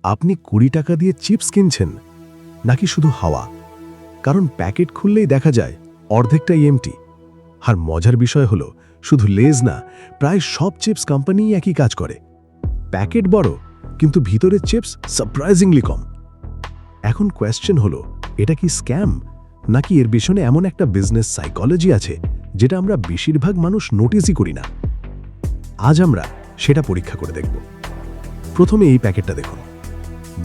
আপনি 20 টাকা দিয়ে চিপস কিনছেন নাকি শুধু হাওয়া? কারণ প্যাকেট খুললেই দেখা যায় অর্ধেকটাই এমটি। আর মজার বিষয় হলো শুধু লেজ না, প্রায় সব চিপস কোম্পানিই একই কাজ করে। প্যাকেট বড় কিন্তু ভিতরের চিপস সারপ্রাইজিংলি কম। এখন কোয়েশ্চেন হলো, এটা কি স্ক্যাম নাকি এর পেছনে এমন একটা বিজনেস সাইকোলজি আছে যেটা আমরা বেশিরভাগ মানুষ নোটিসই করি না? আজ আমরা সেটা পরীক্ষা করে দেখব। প্রথমে এই প্যাকেটটা দেখুন।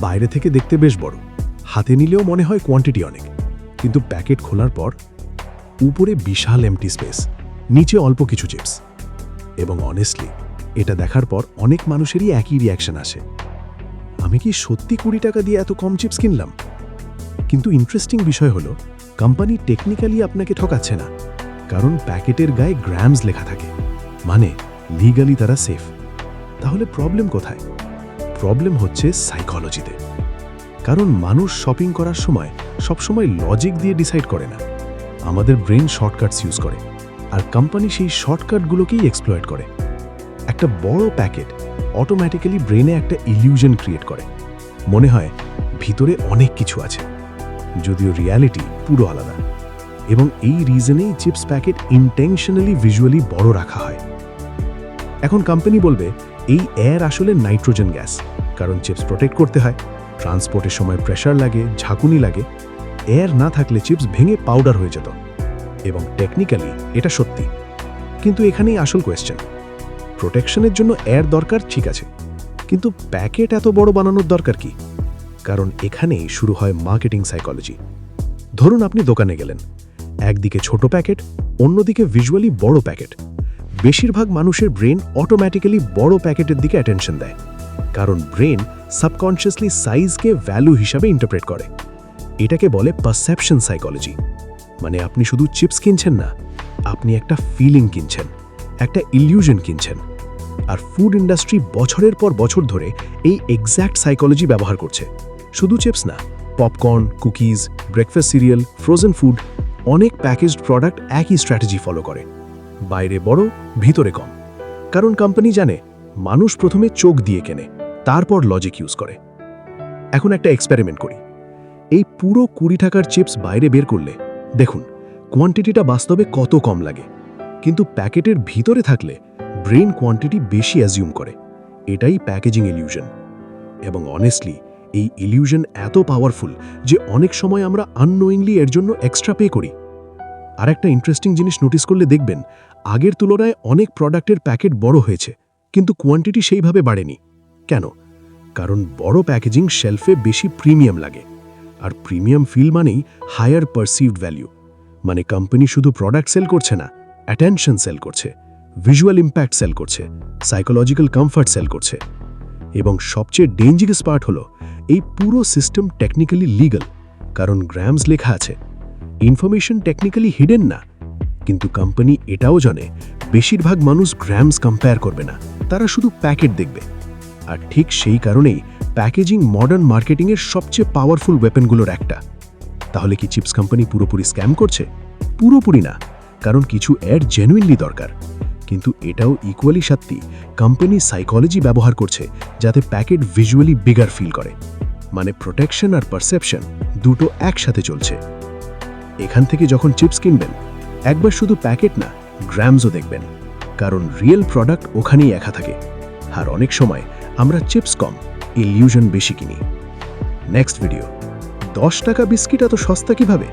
বাইরে থেকে দেখতে বেশ বড়, হাতে নিলেও মনে হয় কোয়ান্টিটি অনেক, কিন্তু প্যাকেট খোলার পর উপরে বিশাল এমটি স্পেস, নিচে অল্প কিছু চিপস। এবং অনেস্টলি এটা দেখার পর অনেক মানুষেরই একই রিয়াকশন আসে, আমি কি সত্যি 20 টাকা দিয়ে এত কম চিপস কিনলাম? কিন্তু ইন্টারেস্টিং বিষয় হলো, কোম্পানি টেকনিক্যালি আপনাকে ঠকাচ্ছে না, কারণ প্যাকেটের গায়ে গ্রামস লেখা থাকে, মানে লিগালি তারা সেফ। তাহলে প্রবলেম কোথায়? প্রবলেম হচ্ছে সাইকোলজিতে। কারণ মানুষ শপিং করার সময় সবসময় লজিক দিয়ে ডিসাইড করে না, আমাদের ব্রেন শর্টকাটস ইউজ করে, আর কোম্পানি সেই শর্টকাটগুলোকেই এক্সপ্লয়েট করে। একটা বড় প্যাকেট অটোমেটিক্যালি ব্রেনে একটা ইলিউশন ক্রিয়েট করে, মনে হয় ভিতরে অনেক কিছু আছে, যদিও রিয়ালিটি পুরো আলাদা। এবং এই রিজনেই চিপস প্যাকেট ইন্টেনশনালি ভিজুয়ালি বড় রাখা হয়। এখন কোম্পানি বলবে এই এয়ার আসলে নাইট্রোজেন গ্যাস, কারণ চিপস প্রোটেক্ট করতে হয়, ট্রান্সপোর্টের সময় প্রেশার লাগে, ঝাঁকুনি লাগে। এয়ার না থাকলে চিপস ভেঙে পাউডার হয়ে যেত। এবং টেকনিক্যালি এটা সত্যি, কিন্তু এখানেই আসল কোয়েশ্চেন। প্রোটেকশনের জন্য এয়ার দরকার, ঠিক আছে, কিন্তু প্যাকেট এত বড় বানানোর দরকার কি? কারণ এখানেই শুরু হয় মার্কেটিং সাইকোলজি। ধরুন আপনি দোকানে গেলেন, একদিকে ছোট প্যাকেট, অন্যদিকে ভিজুয়ালি বড় প্যাকেট। বেশিরভাগ মানুষের ব্রেন অটোমেটিক্যালি বড় প্যাকেটের দিকে অ্যাটেনশন দেয়, কারণ ব্রেন সাবকনশিয়াসলি সাইজকে ভ্যালু হিসাবে ইন্টারপ্রেট করে। এটাকে বলে পারসেপশন সাইকোলজি। মানে আপনি শুধু চিপস কিনছেন না, আপনি একটা ফিলিং কিনছেন, একটা ইলিউশন কিনছেন। আর ফুড ইন্ডাস্ট্রি বছরের পর বছর ধরে এই এক্স্যাক্ট সাইকোলজি ব্যবহার করছে। শুধু চিপস না, popcorn, cookies, breakfast cereal, frozen food, অনেক প্যাকেজড প্রোডাক্ট একই স্ট্র্যাটেজি ফলো করে। বাইরে বড়, ভিতরে কম। কারণ কোম্পানি জানে মানুষ প্রথমে চোখ দিয়ে কেনে, তারপর লজিক ইউজ করে। এখন একটা এক্সপেরিমেন্ট করি। এই পুরো 20 টাকার চিপস বাইরে বের করলে দেখুন কোয়ান্টিটিটা বাস্তবে কত কম লাগে, কিন্তু প্যাকেটের ভিতরে থাকলে ব্রেন কোয়ান্টিটি বেশি অ্যাজিউম করে। এটাই প্যাকেজিং ইলিউশন। এবং অনেস্টলি এই ইলিউশন এত পাওয়ারফুল যে অনেক সময় আমরা আননোয়িংলি এর জন্য এক্সট্রা পে করি। আর একটা ইন্টারেস্টিং জিনিস নোটিস করলে দেখবেন, আগের তুলনায় অনেক প্রোডাক্টের প্যাকেট বড় হয়েছে, কিন্তু কোয়ান্টিটি সেইভাবে বাড়েনি। কেন? কারণ বড় প্যাকেজিং শেলফে বেশি প্রিমিয়াম লাগে, আর প্রিমিয়াম ফিল মানেই হায়ার পারসিভড ভ্যালু। মানে কোম্পানি শুধু প্রোডাক্ট সেল করছে না, অ্যাটেনশন সেল করছে, ভিজুয়াল ইম্প্যাক্ট সেল করছে, সাইকোলজিক্যাল কমফর্ট সেল করছে। এবং সবচেয়ে ডেঞ্জারাস পার্ট হলো, এই পুরো সিস্টেম টেকনিক্যালি লিগ্যাল, কারণ গ্রামস লেখা আছে। ইনফরমেশন টেকনিক্যালি হিডেন না, কিন্তু কোম্পানি এটাও জানে বেশিরভাগ মানুষ গ্রামস কম্পেয়ার করবে না, তারা শুধু প্যাকেট দেখবে। আর ঠিক সেই কারণেই প্যাকেজিং মডার্ন মার্কেটিংয়ের সবচেয়ে পাওয়ারফুল ওয়েপনগুলোর একটা। তাহলে কি চিপস কোম্পানি পুরোপুরি স্ক্যাম করছে? পুরোপুরি না, কারণ কিছু অ্যাড জেনুইনলি দরকার। কিন্তু এটাও ইকুয়ালি সত্যি, কোম্পানি সাইকোলজি ব্যবহার করছে যাতে প্যাকেট ভিজুয়ালি বিগার ফিল করে। মানে প্রোটেকশন আর পারসেপশন দুটো একসাথে চলছে। এখান থেকে যখন চিপস কিনবেন, একবার শুধু প্যাকেট না, গ্রামসও দেখবেন, কারণ রিয়েল প্রোডাক্ট ওখানেই একা থাকে। আর অনেক সময় আমরা চিপস কম, ইলিউশন বেশি কিনি। নেক্সট ভিডিও, 10 টাকা বিস্কিট এত সস্তা কিভাবে?